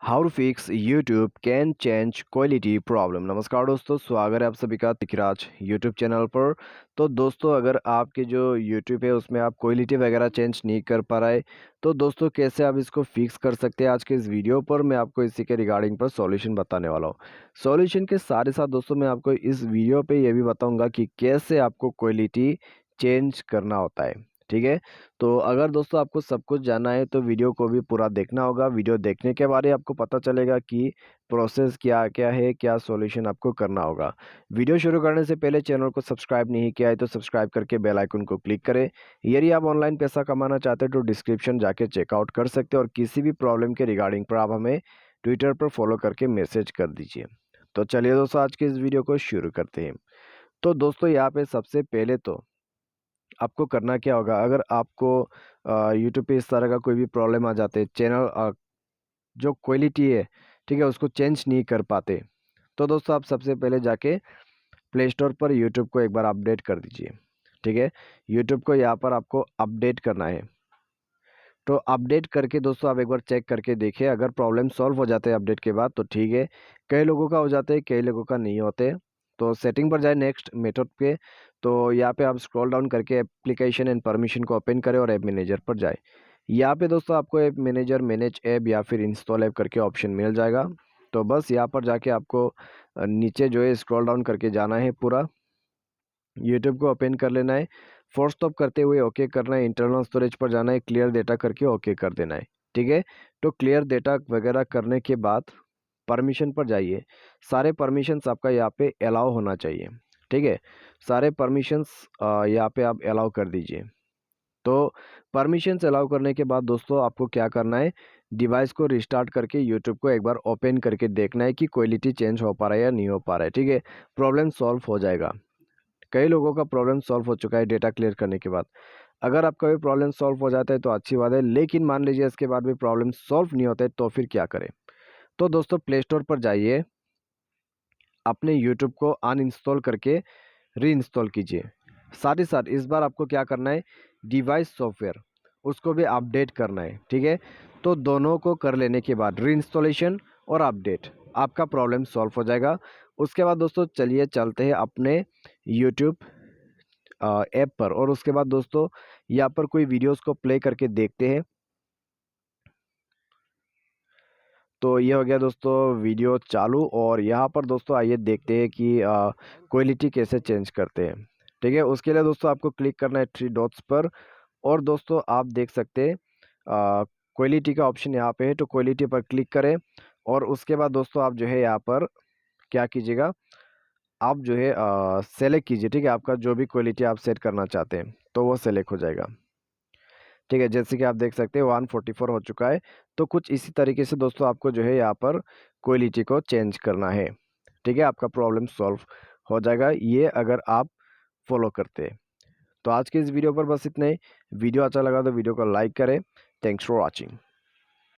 How to fix YouTube can change quality problem. नमस्कार दोस्तों, स्वागत है आप सभी का तिकराज यूट्यूब चैनल पर। तो दोस्तों, अगर आपके जो यूट्यूब है उसमें आप क्वालिटी वगैरह चेंज नहीं कर पा रहे, तो दोस्तों कैसे आप इसको फिक्स कर सकते हैं, आज के इस वीडियो पर मैं आपको इसी के रिगार्डिंग पर सॉल्यूशन बताने वाला हूँ। सॉल्यूशन के साथ ही साथ दोस्तों मैं आपको इस वीडियो पे ये भी बताऊंगा कि कैसे आपको क्वालिटी चेंज करना होता है। ठीक है, तो अगर दोस्तों आपको सब कुछ जानना है तो वीडियो को भी पूरा देखना होगा। वीडियो देखने के बाद ही आपको पता चलेगा कि प्रोसेस क्या क्या है, क्या सॉल्यूशन आपको करना होगा। वीडियो शुरू करने से पहले चैनल को सब्सक्राइब नहीं किया है तो सब्सक्राइब करके बेल आइकन को क्लिक करें। यदि आप ऑनलाइन पैसा कमाना चाहते हैं तो डिस्क्रिप्शन जाके चेकआउट कर सकते हैं, और किसी भी प्रॉब्लम के रिगार्डिंग पर आप हमें ट्विटर पर फॉलो करके मैसेज कर दीजिए। तो चलिए दोस्तों, आज के इस वीडियो को शुरू करते हैं। तो दोस्तों यहाँ पे सबसे पहले तो आपको करना क्या होगा, अगर आपको यूट्यूब पे इस तरह का कोई भी प्रॉब्लम आ जाते हैं, चैनल जो क्वालिटी है, ठीक है, उसको चेंज नहीं कर पाते, तो दोस्तों आप सबसे पहले जाके प्ले स्टोर पर यूट्यूब को एक बार अपडेट कर दीजिए। ठीक है, यूट्यूब को यहाँ पर आपको अपडेट करना है। तो अपडेट करके दोस्तों आप एक बार चेक करके देखिए, अगर प्रॉब्लम सॉल्व हो जाते हैं अपडेट के बाद तो ठीक है। कई लोगों का हो जाता है, कई लोगों का नहीं होते। तो सेटिंग पर जाए, नेक्स्ट मेथड पे, तो यहाँ पे आप स्क्रॉल डाउन करके एप्लीकेशन एंड परमिशन को ओपन करें और ऐप मैनेजर पर जाए। यहाँ पे दोस्तों आपको ऐप मैनेजर, मैनेज ऐप या फिर इंस्टॉल ऐप करके ऑप्शन मिल जाएगा। तो बस यहाँ पर जाके आपको नीचे जो है स्क्रॉल डाउन करके जाना है, पूरा यूट्यूब को ओपन कर लेना है। फोर्स स्टॉप करते हुए ओके करना है, इंटरनल स्टोरेज पर जाना है, क्लियर डेटा करके ओके कर देना है। ठीक है, तो क्लियर डेटा वगैरह करने के बाद परमिशन पर जाइए। सारे परमिशंस आपका यहाँ पे अलाउ होना चाहिए। ठीक है, सारे परमिशंस यहाँ पे आप अलाउ कर दीजिए। तो परमिशंस अलाउ करने के बाद दोस्तों आपको क्या करना है, डिवाइस को रिस्टार्ट करके यूट्यूब को एक बार ओपन करके देखना है कि क्वालिटी चेंज हो पा रहा है या नहीं हो पा रहा है। ठीक है, प्रॉब्लम सॉल्व हो जाएगा। कई लोगों का प्रॉब्लम सॉल्व हो चुका है डेटा क्लियर करने के बाद। अगर आपका भी प्रॉब्लम सॉल्व हो जाता है तो अच्छी बात है, लेकिन मान लीजिए इसके बाद भी प्रॉब्लम सॉल्व नहीं होता है तो फिर क्या करें। तो दोस्तों प्ले स्टोर पर जाइए, अपने यूट्यूब को अनइंस्टॉल करके रीइंस्टॉल कीजिए। साथ ही साथ इस बार आपको क्या करना है, डिवाइस सॉफ्टवेयर उसको भी अपडेट करना है। ठीक है, तो दोनों को कर लेने के बाद रीइंस्टॉलेशन और अपडेट, आपका प्रॉब्लम सॉल्व हो जाएगा। उसके बाद दोस्तों चलिए चलते हैं अपने यूट्यूब ऐप पर, और उसके बाद दोस्तों यहाँ पर कोई वीडियोस को प्ले करके देखते हैं। तो ये हो गया दोस्तों वीडियो चालू, और यहाँ पर दोस्तों आइए देखते हैं कि क्वालिटी कैसे चेंज करते हैं। ठीक है, उसके लिए दोस्तों आपको क्लिक करना है थ्री डॉट्स पर, और दोस्तों आप देख सकते हैं क्वालिटी का ऑप्शन यहाँ पे है, तो क्वालिटी पर क्लिक करें। और उसके बाद दोस्तों आप जो है यहाँ पर क्या कीजिएगा, आप जो है सेलेक्ट कीजिए। ठीक है, आपका जो भी क्वालिटी आप सेट करना चाहते हैं तो वो सेलेक्ट हो जाएगा। ठीक है, जैसे कि आप देख सकते हैं 144 हो चुका है। तो कुछ इसी तरीके से दोस्तों आपको जो है यहाँ पर क्वालिटी को चेंज करना है। ठीक है, आपका प्रॉब्लम सॉल्व हो जाएगा, ये अगर आप फॉलो करते हैं। तो आज के इस वीडियो पर बस इतना ही। वीडियो अच्छा लगा तो वीडियो को लाइक करें। Thanks for watching.